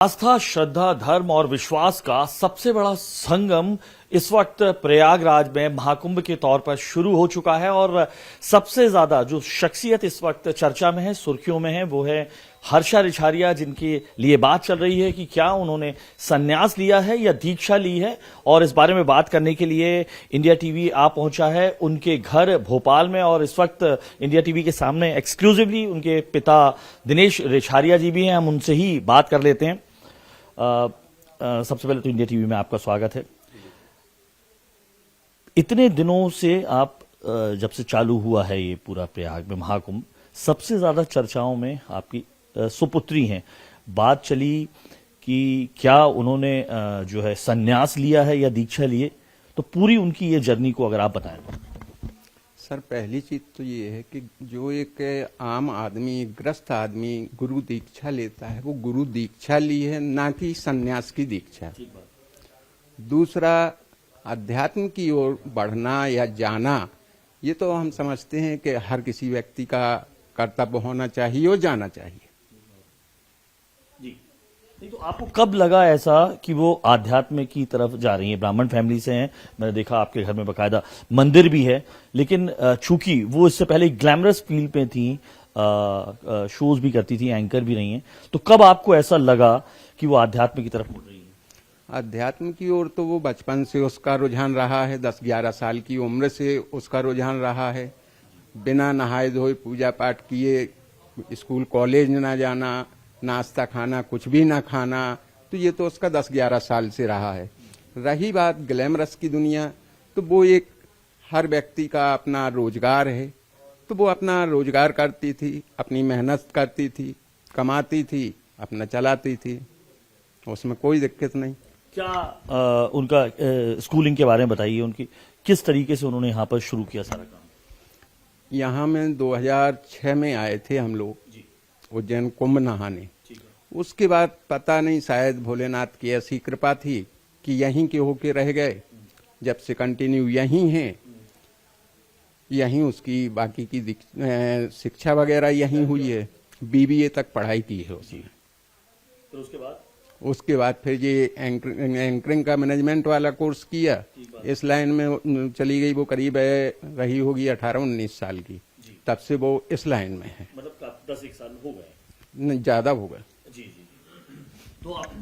आस्था, श्रद्धा, धर्म और विश्वास का सबसे बड़ा संगम इस वक्त प्रयागराज में महाकुंभ के तौर पर शुरू हो चुका है और सबसे ज्यादा जो शख्सियत इस वक्त चर्चा में है, सुर्खियों में है, वो है हर्षा रिछारिया, जिनके लिए बात चल रही है कि क्या उन्होंने संन्यास लिया है या दीक्षा ली है। और इस बारे में बात करने के लिए इंडिया टीवी आ पहुंचा है उनके घर भोपाल में और इस वक्त इंडिया टीवी के सामने एक्सक्लूसिवली उनके पिता दिनेश रिछारिया जी भी हैं। हम उनसे ही बात कर लेते हैं। सबसे पहले तो इंडिया टीवी में आपका स्वागत है। इतने दिनों से आप जब से चालू हुआ है ये पूरा प्रयाग में महाकुंभ, सबसे ज्यादा चर्चाओं में आपकी सुपुत्री हैं। बात चली कि क्या उन्होंने जो है संन्यास लिया है या दीक्षा लिए, तो पूरी उनकी ये जर्नी को अगर आप बताएं। सर, पहली चीज तो ये है कि जो एक आम आदमी, ग्रस्त आदमी गुरु दीक्षा लेता है, वो गुरु दीक्षा ली है, ना कि सन्यास की दीक्षा। दूसरा, अध्यात्म की ओर बढ़ना या जाना, ये तो हम समझते हैं कि हर किसी व्यक्ति का कर्तव्य होना चाहिए और जाना चाहिए। जी, नहीं तो आपको कब लगा ऐसा कि वो आध्यात्म की तरफ जा रही है? ब्राह्मण फैमिली से हैं, मैंने देखा आपके घर में बकायदा मंदिर भी है, लेकिन चूंकि वो इससे पहले ग्लैमरस फील्ड पे थी, शोज भी करती थी, एंकर भी रही हैं, तो कब आपको ऐसा लगा कि वो आध्यात्म की तरफ मुड़ रही है? अध्यात्म की ओर तो वो बचपन से उसका रुझान रहा है, 10-11 साल की उम्र से उसका रुझान रहा है। बिना नहाए धोए, पूजा पाठ किए, स्कूल कॉलेज न जाना, नाश्ता खाना, कुछ भी ना खाना, तो ये तो उसका 10-11 साल से रहा है। रही बात ग्लैमरस की दुनिया, तो वो एक हर व्यक्ति का अपना रोजगार है, तो वो अपना रोजगार करती थी, अपनी मेहनत करती थी, कमाती थी, अपना चलाती थी, उसमें कोई दिक्कत नहीं। क्या उनका स्कूलिंग के बारे में बताइए, उनकी किस तरीके से उन्होंने यहाँ पर शुरू किया सारा काम? यहाँ में 2006 में आए थे हम लोग उज्जैन कुंभ नहाने। उसके बाद पता नहीं, शायद भोलेनाथ की ऐसी कृपा थी कि यहीं के होके रह गए। जब से कंटिन्यू यहीं हैं, यहीं उसकी बाकी की शिक्षा वगैरह यहीं हुई है। BBA तक पढ़ाई की है उसने। तो उसके बाद फिर ये एंकरिंग का मैनेजमेंट वाला कोर्स किया, इस लाइन में चली गई। वो करीब रही होगी 18-19 साल की, तब से वो इस लाइन में है। मतलब 10-1 साल हो गए? नहीं, ज्यादा हो गए। जी जी। तो आप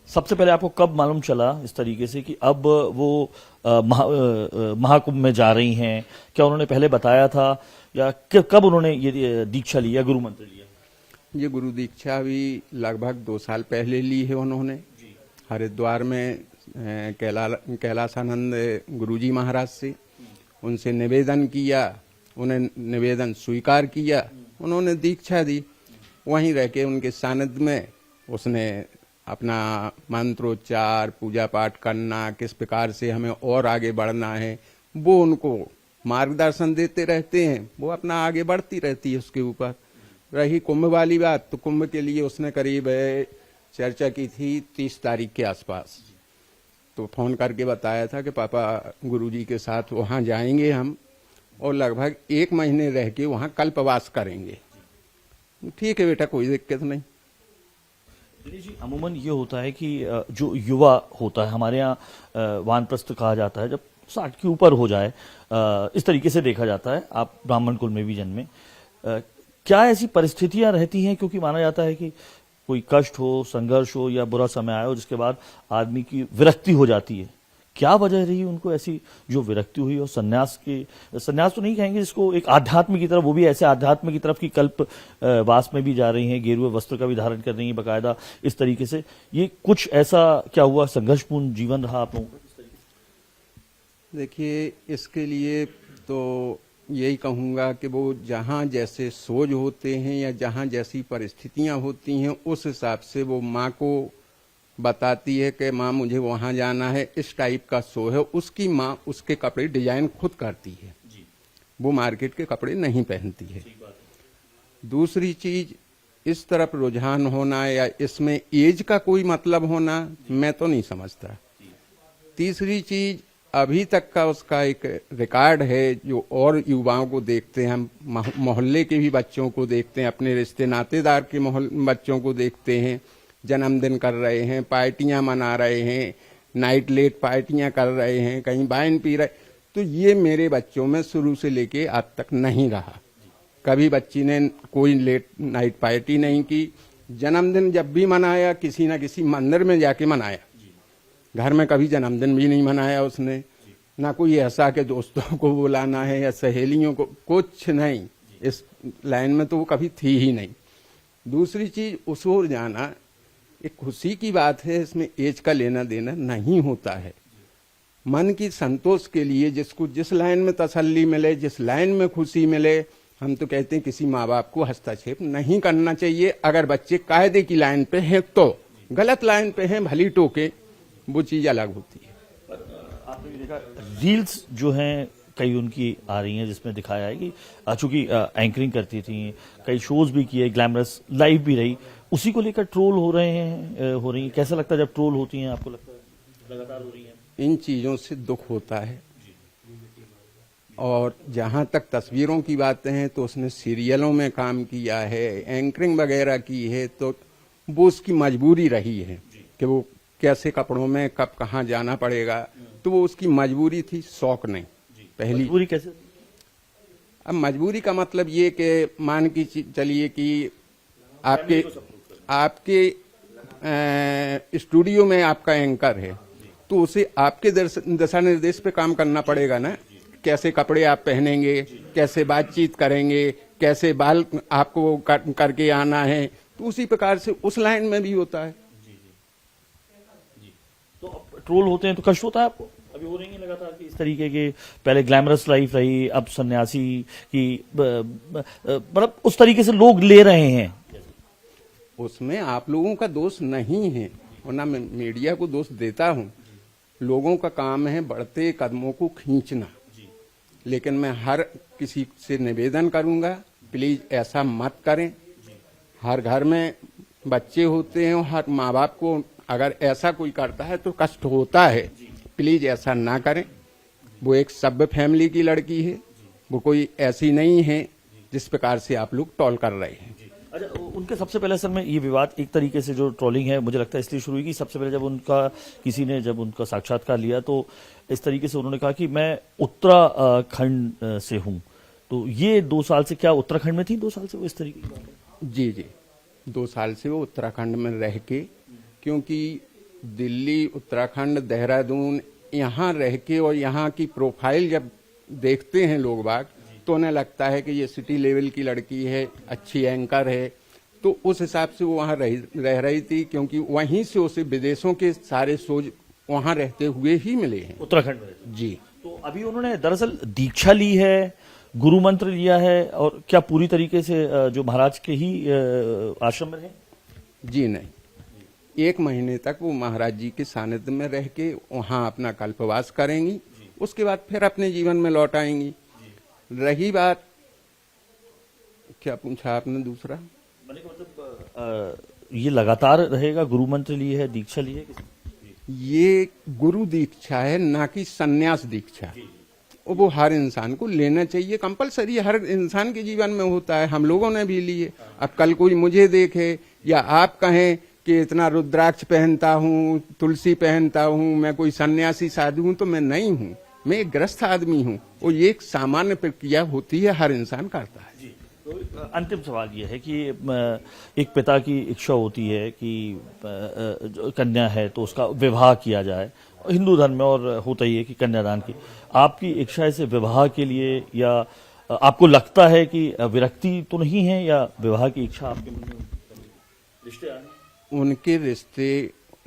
सबसे पहले आपको कब मालूम चला इस तरीके से कि अब वो महाकुंभ में जा रही हैं? क्या उन्होंने पहले बताया था या कब उन्होंने ये दीक्षा लिया, गुरु मंत्र लिया? ये गुरु दीक्षा भी लगभग 2 साल पहले ली है उन्होंने, हरिद्वार में कैलाशानंद गुरुजी महाराज से। उनसे निवेदन किया, उन्हें निवेदन स्वीकार किया, उन्होंने दीक्षा दी। वहीं रह के उनके सानिध्य में उसने अपना मंत्रोच्चार, पूजा पाठ करना, किस प्रकार से हमें और आगे बढ़ना है, वो उनको मार्गदर्शन देते रहते हैं। वो अपना आगे बढ़ती रहती है उसके ऊपर। रही कुंभ वाली बात, तो कुंभ के लिए उसने करीब चर्चा की थी 30 तारीख के आसपास। तो फोन करके बताया था कि पापा गुरुजी के साथ वहां जाएंगे हम, और लगभग 1 महीने रह के वहां कल्पवास करेंगे। ठीक है बेटा, कोई दिक्कत नहीं। जी, अमूमन ये होता है कि जो युवा होता है, हमारे यहाँ वानप्रस्थ कहा जाता है, जब 60 के ऊपर हो जाए, इस तरीके से देखा जाता है। आप ब्राह्मण कुल में भी जन्मे, क्या ऐसी परिस्थितियां रहती हैं? क्योंकि माना जाता है कि कोई कष्ट हो, संघर्ष हो या बुरा समय आए हो, जिसके बाद आदमी की विरक्ति हो जाती है। क्या वजह रही उनको ऐसी जो विरक्ति हुई और संन्यास तो नहीं कहेंगे इसको, एक आध्यात्म की तरफ, वो भी ऐसे आध्यात्म की तरफ की कल्प वास में भी जा रही हैं, गेरुए वस्त्र का भी धारण कर रही हैं बकायदा, इस तरीके से। ये कुछ ऐसा क्या हुआ, संघर्षपूर्ण जीवन रहा आप लोगों का? देखिए, इसके लिए तो यही कहूंगा कि वो जहां जैसे सोच होते हैं या जहां जैसी परिस्थितियां होती हैं, उस हिसाब से वो माँ को बताती है कि माँ मुझे वहां जाना है, इस टाइप का शो है। उसकी माँ उसके कपड़े डिजाइन खुद करती है, वो मार्केट के कपड़े नहीं पहनती है। दूसरी चीज, इस तरफ रुझान होना या इसमें एज का कोई मतलब होना, मैं तो नहीं समझता। तीसरी चीज, अभी तक का उसका एक रिकॉर्ड है, जो और युवाओं को देखते हैं, हम मोहल्ले के भी बच्चों को देखते हैं, अपने रिश्ते नातेदार के बच्चों को देखते हैं, जन्मदिन कर रहे हैं, पार्टियां मना रहे हैं, नाइट लेट पार्टियां कर रहे हैं, कहीं वाइन पी रहे, तो ये मेरे बच्चों में शुरू से लेके आज तक नहीं रहा। कभी बच्ची ने कोई लेट नाइट पार्टी नहीं की। जन्मदिन जब भी मनाया किसी न किसी मंदिर में जाके मनाया, घर में कभी जन्मदिन भी नहीं मनाया उसने। ना कोई ऐसा कि दोस्तों को बुलाना है या सहेलियों को, कुछ नहीं। इस लाइन में तो वो कभी थी ही नहीं। दूसरी चीज, उस ओर जाना एक खुशी की बात है, इसमें एज का लेना देना नहीं होता है। मन की संतोष के लिए जिसको जिस लाइन में तसल्ली मिले, जिस लाइन में खुशी मिले, हम तो कहते हैं किसी माँ बाप को हस्तक्षेप नहीं करना चाहिए। अगर बच्चे कायदे की लाइन पे हैं तो, गलत लाइन पे हैं भली टोके, वो चीज अलग होती है। आपने भी देखा रील्स जो हैं कई उनकी आ रही हैं जिसमें दिखाया है कि चूंकि एंकरिंग करती थी, कई शोज भी किए, ग्लैमरस लाइव भी रही, उसी को लेकर ट्रोल हो रही हैं। कैसा लगता है जब ट्रोल होती हैं? आपको लगता है लगातार हो रही हैं? इन चीजों से दुख होता है। और जहां तक तस्वीरों की बातें हैं तो उसने सीरियलों में काम किया है, एंकरिंग वगैरह की है, तो वो उसकी मजबूरी रही है कि वो कैसे कपड़ों में कब कहाँ जाना पड़ेगा, तो वो उसकी मजबूरी थी, शौक नहीं। पहली मजबूरी कैसे? अब मजबूरी का मतलब ये कि मान की चलिए कि आपके स्टूडियो में आपका एंकर है, तो उसे आपके दिशा निर्देश पे काम करना पड़ेगा ना। कैसे कपड़े आप पहनेंगे, कैसे बातचीत करेंगे, कैसे बाल आपको करके आना है, तो उसी प्रकार से उस लाइन में भी होता है। तो ट्रोल होते हैं तो कष्ट होता है आपको? अभी हो रही है लगातार कि इस तरीके के, पहले ग्लैमरस लाइफ रही, अब सन्यासी की, मतलब उस तरीके से लोग ले रहे हैं। उसमें आप लोगों का दोष नहीं है, और ना मैं मीडिया को दोष देता हूं। लोगों का काम है बढ़ते कदमों को खींचना। लेकिन मैं हर किसी से निवेदन करूंगा, प्लीज ऐसा मत करें। हर घर में बच्चे होते हैं, हर माँ बाप को अगर ऐसा कोई करता है तो कष्ट होता है। प्लीज ऐसा ना करें। वो एक सभ्य फैमिली की लड़की है, वो कोई ऐसी नहीं है जिस प्रकार से आप लोग टॉल कर रहे हैं। अच्छा, उनके सबसे पहले असल में ये विवाद एक तरीके से जो ट्रोलिंग है, मुझे लगता है इसलिए शुरू हुई कि सबसे पहले जब उनका साक्षात्कार लिया तो इस तरीके से उन्होंने कहा कि मैं उत्तराखंड से हूं। तो ये 2 साल से, क्या उत्तराखंड में थी 2 साल से वो, इस तरीके की बात है? जी जी, 2 साल से वो उत्तराखंड में रह के, क्योंकि दिल्ली, उत्तराखंड, देहरादून, यहाँ रह के और यहाँ की प्रोफाइल जब देखते हैं लोग बाग, तो उन्हें लगता है कि ये सिटी लेवल की लड़की है, अच्छी एंकर है, तो उस हिसाब से वो वहाँ रह रही थी। क्योंकि वहीं से उसे विदेशों के सारे शोज वहाँ रहते हुए ही मिले हैं, उत्तराखंड में। जी। तो अभी उन्होंने दरअसल दीक्षा ली है, गुरु मंत्र लिया है, और क्या पूरी तरीके से जो महाराज के ही आश्रम में है? जी नहीं, 1 महीने तक वो महाराज जी के सानिध्य में रह के वहाँ अपना कल्पवास करेंगी, उसके बाद फिर अपने जीवन में लौट आएंगी। रही बात, क्या पूछा आपने दूसरा? मैंने कहा मतलब ये लगातार रहेगा, गुरु मंत्र लिए है, दीक्षा ली है? ये गुरु दीक्षा है, ना कि सन्यास दीक्षा। वो हर इंसान को लेना चाहिए, कंपलसरी हर इंसान के जीवन में होता है। हम लोगों ने भी लिए। अब कल कोई मुझे देखे या आप कहें कि इतना रुद्राक्ष पहनता हूँ, तुलसी पहनता हूँ, मैं कोई सन्यासी साधु हूँ, तो मैं नहीं हूँ, मैं एक ग्रस्त आदमी हूँ। और ये एक सामान्य प्रक्रिया होती है, हर इंसान करता है। तो अंतिम सवाल ये है कि एक पिता की इच्छा होती है कि जो कन्या है तो उसका विवाह किया जाए, हिंदू धर्म में, और होता ही है कि कन्यादान की। आपकी इच्छा से विवाह के लिए, या आपको लगता है कि विरक्ति तो नहीं है, या विवाह की इच्छा आपके मन में? रिश्ते आ रहे हैं? उनके रिश्ते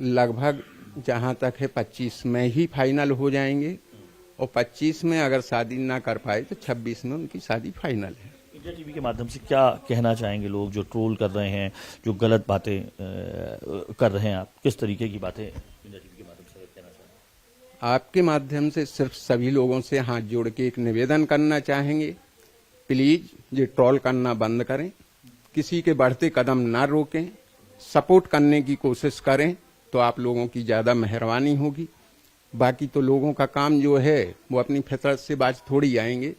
लगभग जहाँ तक है 25 में ही फाइनल हो जाएंगे, और 25 में अगर शादी ना कर पाए तो 26 में उनकी शादी फाइनल है। इंडिया टीवी के माध्यम से क्या कहना चाहेंगे लोग जो ट्रोल कर रहे हैं, जो गलत बातें कर रहे हैं? आप किस तरीके की बातें इंडिया टीवी के माध्यम से कहना चाहेंगे? आपके माध्यम से सिर्फ सभी लोगों से हाथ जोड़ के एक निवेदन करना चाहेंगे, प्लीज ये ट्रोल करना बंद करें, किसी के बढ़ते कदम ना रोकें, सपोर्ट करने की कोशिश करें, तो आप लोगों की ज्यादा मेहरबानी होगी। बाकी तो लोगों का काम जो है वो अपनी फितरत से बाज थोड़ी आएंगे।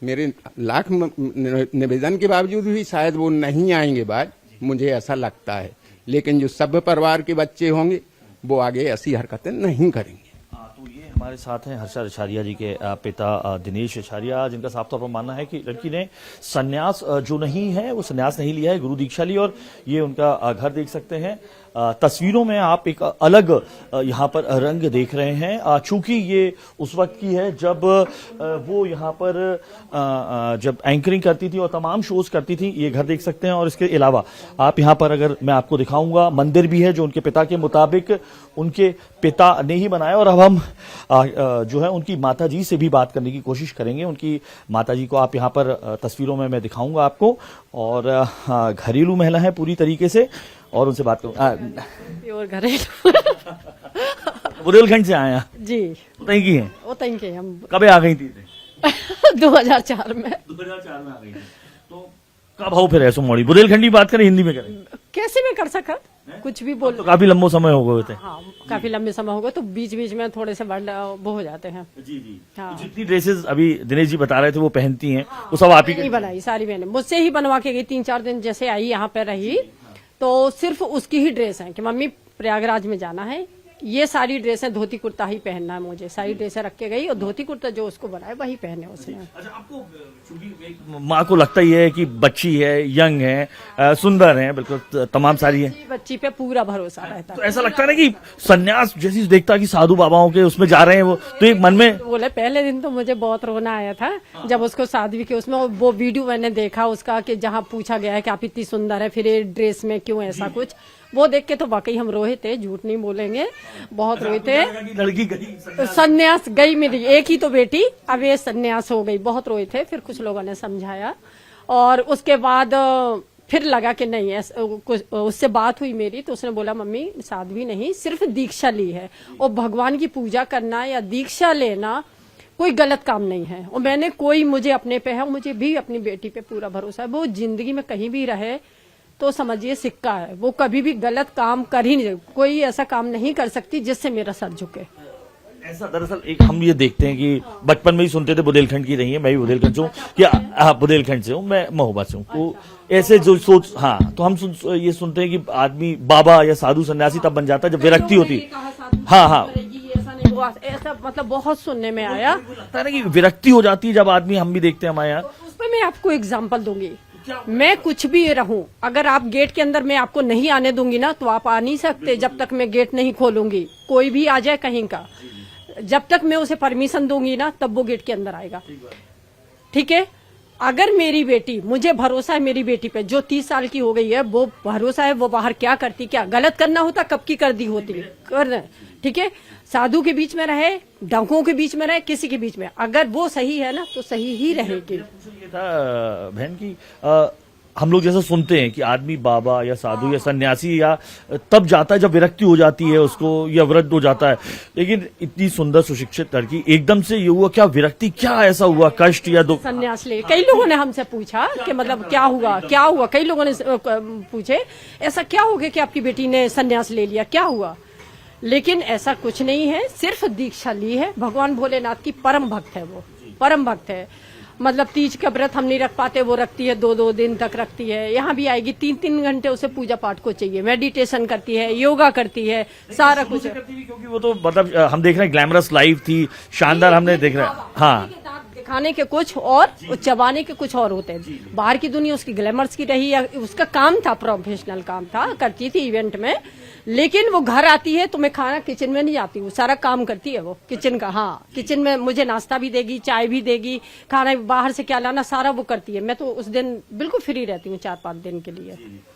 मेरे लाख निवेदन के बावजूद भी शायद वो नहीं आएंगे बाज, मुझे ऐसा लगता है। लेकिन जो सभ्य परिवार के बच्चे होंगे वो आगे ऐसी हरकतें नहीं करेंगे। तो ये हमारे साथ हैं हर्षा रिछारिया जी के पिता दिनेश रिछारिया, जिनका साफ तौर पर मानना है कि लड़की ने संन्यास जो नहीं है वो संन्यास नहीं लिया है, गुरु दीक्षा ली। और ये उनका घर देख सकते हैं, तस्वीरों में आप एक अलग यहाँ पर रंग देख रहे हैं, चूंकि ये उस वक्त की है जब वो यहाँ पर जब एंकरिंग करती थी और तमाम शोज करती थी। ये घर देख सकते हैं और इसके अलावा आप यहाँ पर अगर मैं आपको दिखाऊंगा, मंदिर भी है जो उनके पिता के मुताबिक उनके पिता ने ही बनाया। और अब हम जो है उनकी माताजी से भी बात करने की कोशिश करेंगे। उनकी माताजी को आप यहाँ पर तस्वीरों में मैं दिखाऊंगा आपको, और घरेलू महिला है पूरी तरीके से, और उनसे बात करूँ। और घरेलू बुदेलखंड से आए हैं जी, उतई की हैं? वो तंग के हम कब आ गई थी? 2004 में। 2004 में आ गई थी। तो कब हो फिर ऐसो मोड़ी? बुदेलखंडी बात करें, हिंदी में करें? कैसे में कर सका, कुछ भी बोल। तो काफी लंबो समय हो गए थे। हाँ, काफी लंबे समय हो गए, तो बीच बीच में थोड़े से वो हो जाते हैं। जी जी। हाँ। तो जितनी ड्रेसेस अभी दिनेश जी बता रहे थे वो पहनती हैं, वो सब आप ही नहीं बनाई, सारी मैंने मुझसे ही बनवा के गई। 3-4 दिन जैसे आई यहाँ पे रही, तो सिर्फ उसकी ही ड्रेस है कि मम्मी प्रयागराज में जाना है, ये सारी ड्रेसें धोती कुर्ता ही पहनना है मुझे। सारी ड्रेसें रख के गई और धोती कुर्ता जो उसको बनाए वही पहने उसने। अच्छा, आपको चूंकि माँ को लगता ही है कि बच्ची है, यंग है, सुंदर है, बिल्कुल तमाम सारी है, बच्ची पे पूरा भरोसा रहता तो ऐसा लगता है ना कि सन्यास जैसी देखता कि साधु बाबाओं के उसमें जा रहे हैं वो, तो एक मन में बोले। पहले दिन तो मुझे बहुत रोना आया था जब उसको साध्वी के उसमें वो वीडियो मैंने देखा उसका, कि जहाँ पूछा गया है कि आप इतनी सुंदर है फिर ये ड्रेस में क्यों ऐसा कुछ, वो देख के तो वाकई हम रोए थे, झूठ नहीं बोलेंगे, बहुत रोए थे। लड़की गई संन्यास गई मेरी एक ही तो बेटी, अब ये संन्यास हो गई, बहुत रोए थे। फिर कुछ लोगों ने समझाया और उसके बाद फिर लगा कि नहीं, उससे बात हुई मेरी, तो उसने बोला मम्मी साध्वी नहीं, सिर्फ दीक्षा ली है, और भगवान की पूजा करना या दीक्षा लेना कोई गलत काम नहीं है। और मैंने कोई, मुझे अपने पे है, मुझे भी अपनी बेटी पे पूरा भरोसा है। वो जिंदगी में कहीं भी रहे तो समझिए सिक्का है, वो कभी भी गलत काम कर ही नहीं, कोई ऐसा काम नहीं कर सकती जिससे मेरा सर झुके। ऐसा दरअसल एक हम ये देखते हैं कि बचपन में ही सुनते थे बुदेलखंड की रही है, मैं भी बुदेलखंड से हूँ, कि बुदेलखंड से हूँ, मैं महोबा से हूँ, तो ऐसे जो सोच, हाँ, तो हम ये सुनते हैं कि आदमी बाबा या साधु सन्यासी तब बन जाता है जब विरक्ति होती है। हाँ हाँ, ऐसा नहीं हुआ, ऐसा मतलब बहुत सुनने में आया, लगता है ना कि विरक्ति हो जाती है जब आदमी, हम भी देखते हैं हमारे यहाँ। उस पर मैं आपको एग्जाम्पल दूंगी। मैं कुछ भी रहूं, अगर आप गेट के अंदर मैं आपको नहीं आने दूंगी ना, तो आप आ नहीं सकते जब तक मैं गेट नहीं खोलूंगी। कोई भी आ जाए कहीं का, जब तक मैं उसे परमिशन दूंगी ना, तब वो गेट के अंदर आएगा। ठीक है, अगर मेरी बेटी, मुझे भरोसा है मेरी बेटी पे, जो 30 साल की हो गई है, वो भरोसा है, वो बाहर क्या करती, क्या गलत करना होता कब की कर दी होती कर। ठीक है, साधु के बीच में रहे, डाकुओं के बीच में रहे, किसी के बीच में, अगर वो सही है ना तो सही ही रहेगी। ये था बहन की, हम लोग जैसा सुनते हैं कि आदमी बाबा या साधु या सन्यासी या तब जाता है जब विरक्ति हो जाती है उसको, या वृद्ध हो जाता है, लेकिन इतनी सुंदर सुशिक्षित लड़की एकदम से ये हुआ, क्या विरक्ति, क्या ऐसा हुआ, कष्ट या दुख? संन्यास ले, कई लोगों ने हमसे पूछा कि मतलब क्या हुआ, क्या हुआ, कई लोगों ने पूछे ऐसा क्या हो गया कि आपकी बेटी ने संन्यास ले लिया, क्या हुआ, लेकिन ऐसा कुछ नहीं है, सिर्फ दीक्षा ली है। भगवान भोलेनाथ की परम भक्त है, वो परम भक्त है। मतलब तीज का व्रत हम नहीं रख पाते, वो रखती है, 2-2 दिन तक रखती है। यहाँ भी आएगी, 3-3 घंटे उसे पूजा पाठ को चाहिए, मेडिटेशन करती है, योगा करती है, सारा कुछ। क्योंकि वो तो मतलब हम देख रहे हैं ग्लैमरस लाइफ थी, शानदार, हमने देख रहे हैं। हाँ, दिखाने के कुछ और चबाने के कुछ और होते हैं। बाहर की दुनिया उसकी ग्लैमर्स की रही, या उसका काम था, प्रोफेशनल काम था, करती थी इवेंट में, लेकिन वो घर आती है तो मैं खाना किचन में नहीं जाती हूँ, सारा काम करती है वो किचन का। हाँ, किचन में मुझे नाश्ता भी देगी, चाय भी देगी, खाना बाहर से क्या लाना सारा वो करती है। मैं तो उस दिन बिल्कुल फ्री रहती हूँ 4-5 दिन के लिए।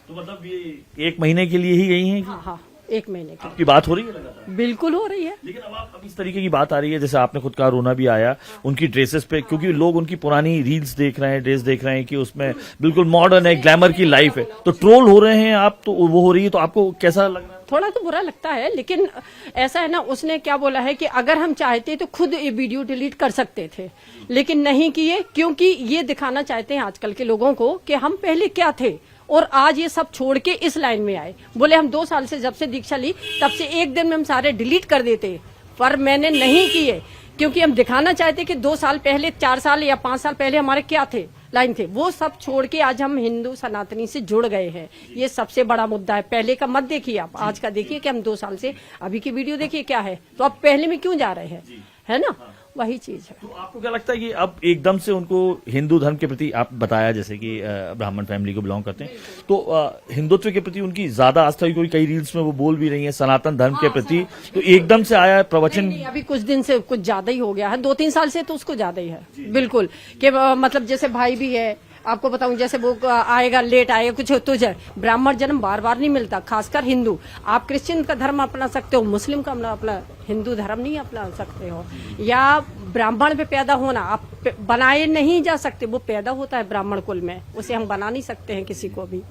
तो मतलब ये 1 महीने के लिए ही गई हैं? हाँ हाँ, 1 महीने की। आपकी बात हो रही है लगातार? बिल्कुल हो रही है। लेकिन अब इस तरीके की बात आ रही है, जैसे आपने खुद कहा रोना भी आया उनकी ड्रेसेस पे, क्योंकि लोग उनकी पुरानी रील्स देख रहे हैं, ड्रेस देख रहे हैं कि उसमें बिल्कुल मॉडर्न है, ग्लैमर की लाइफ है, तो ट्रोल हो रहे हैं आप, तो वो हो रही है, तो आपको कैसा लग रहा है? थोड़ा तो बुरा लगता है, लेकिन ऐसा है ना, उसने क्या बोला है कि अगर हम चाहते तो खुद ये वीडियो डिलीट कर सकते थे, लेकिन नहीं किए, क्योंकि ये दिखाना चाहते हैं आजकल के लोगों को कि हम पहले क्या थे और आज ये सब छोड़ के इस लाइन में आए। बोले हम 2 साल से, जब से दीक्षा ली तब से एक दिन में हम सारे डिलीट कर देते, पर मैंने नहीं किए, क्योंकि हम दिखाना चाहते कि 2 साल पहले, 4 साल या 5 साल पहले हमारे क्या थे, लाइन थे, वो सब छोड़ के आज हम हिंदू सनातनी से जुड़ गए हैं। ये सबसे बड़ा मुद्दा है। पहले का मत देखिए आप, आज का देखिए कि हम 2 साल से अभी की वीडियो देखिए क्या है, तो आप पहले में क्यों जा रहे हैं, है ना, वही चीज है। तो आपको क्या लगता है कि अब एकदम से उनको हिंदू धर्म के प्रति, आप बताया जैसे कि ब्राह्मण फैमिली को बिलोंग करते हैं, तो हिंदुत्व के प्रति उनकी ज्यादा आस्था हुई, कई रील्स में वो बोल भी रही हैं सनातन धर्म के प्रति, तो एकदम से आया है प्रवचन? नहीं, अभी कुछ दिन से कुछ ज्यादा ही हो गया है, 2-3 साल से तो उसको ज्यादा ही है बिल्कुल। कि मतलब जैसे भाई भी है, आपको बताऊं, जैसे वो आएगा लेट आएगा कुछ तो ब्राह्मण जन्म बार बार नहीं मिलता, खासकर हिंदू। आप क्रिश्चियन का धर्म अपना सकते हो, मुस्लिम का अपना हिंदू धर्म नहीं अपना सकते हो, या ब्राह्मण पे पैदा होना आप बनाए नहीं जा सकते, वो पैदा होता है ब्राह्मण कुल में, उसे हम बना नहीं सकते हैं किसी को भी,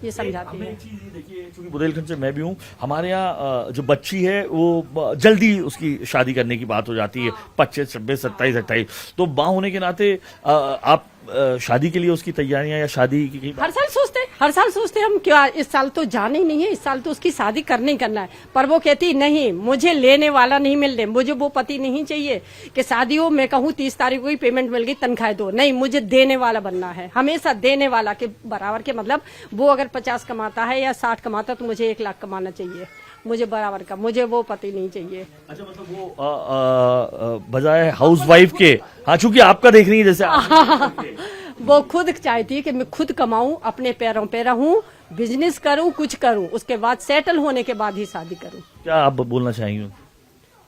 ये समझाते हैं। एक चीज देखिए, चूंकि बुंदेलखंड से मैं भी हूँ, हमारे यहाँ जो बच्ची है वो जल्दी उसकी शादी करने की बात हो जाती है, 25, 26, 27, 28, तो माँ होने के नाते आप शादी के लिए उसकी तैयारियां या शादी की हर साल सोचते हम क्या इस साल तो जाना ही नहीं है, इस साल तो उसकी शादी करना ही करना है, पर वो कहती नहीं, मुझे लेने वाला नहीं मिल रहे, मुझे वो पति नहीं चाहिए कि शादी हो मैं कहूँ 30 तारीख को ही पेमेंट मिल गई तनख्वाह दो, नहीं, मुझे देने वाला बनना है, हमेशा देने वाला के बराबर के, मतलब वो अगर 50 कमाता है या 60 कमाता तो मुझे 1 लाख कमाना चाहिए, मुझे बराबर का, मुझे वो पति नहीं चाहिए। अच्छा, मतलब वो बजाय हाउस वाइफ के, हाँ, चूंकि आपका देख रही है जैसे वो खुद चाहती है कि मैं खुद कमाऊं, अपने पैरों पे रहूं, बिजनेस करूं, कुछ करूं, उसके बाद सेटल होने के बाद ही शादी करूं। क्या आप बोलना चाहेंगे?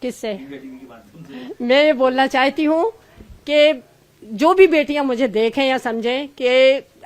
किससे? मैं ये बोलना चाहती हूँ कि जो भी बेटियां मुझे देखें या समझें कि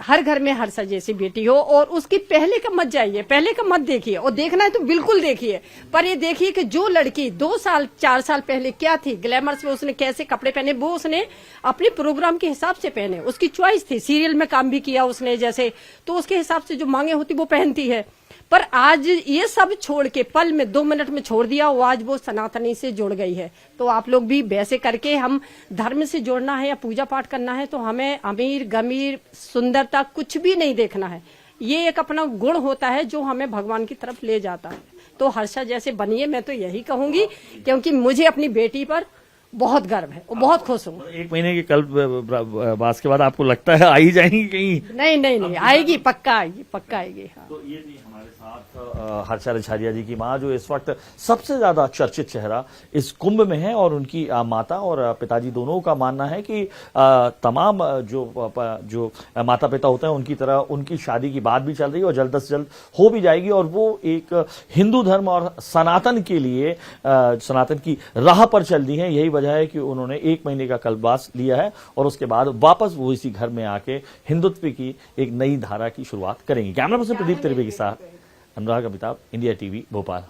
हर घर में हर सा जैसी बेटी हो, और उसकी पहले का मत जाइए, पहले का मत देखिए, और देखना है तो बिल्कुल देखिए, पर ये देखिए कि जो लड़की 2 साल 4 साल पहले क्या थी, ग्लैमर्स में उसने कैसे कपड़े पहने, वो उसने अपने प्रोग्राम के हिसाब से पहने, उसकी चॉइस थी, सीरियल में काम भी किया उसने जैसे, तो उसके हिसाब से जो मांगे होती वो पहनती है। पर आज ये सब छोड़ के पल में 2 मिनट में छोड़ दिया, वो आज वो सनातनी से जुड़ गई है। तो आप लोग भी वैसे करके, हम धर्म से जुड़ना है या पूजा पाठ करना है तो हमें अमीर गमीर सुंदरता कुछ भी नहीं देखना है, ये एक अपना गुण होता है जो हमें भगवान की तरफ ले जाता है। तो हर्षा जैसे बनिए, मैं तो यही कहूंगी, क्योंकि मुझे अपनी बेटी पर बहुत गर्व है और बहुत खुश हूँ। 1 महीने के कल्पवास के बाद आपको लगता है आ ही जाएंगी कहीं? नहीं, आएगी, पक्का आएगी। हाँ। तो ये नहीं, हमारे साथ हर्षा रिछारिया जी की माँ, जो इस वक्त सबसे ज्यादा चर्चित चेहरा इस कुंभ में है, और उनकी माता और पिताजी दोनों का मानना है कि तमाम जो माता पिता होते हैं उनकी तरह उनकी शादी की बात भी चल रही है और जल्द से जल्द हो भी जाएगी, और वो एक हिंदू धर्म और सनातन के लिए सनातन की राह पर चल दी है। यही वजह है कि उन्होंने 1 महीने का कल्पवास लिया है, और उसके बाद वापस वो इसी घर में आके हिंदुत्व की एक नई धारा की शुरुआत करेंगे। कैमरा पर्सन प्रदीप त्रिवेदी के साथ अनुराग अमिताभ, इंडिया टीवी, भोपाल।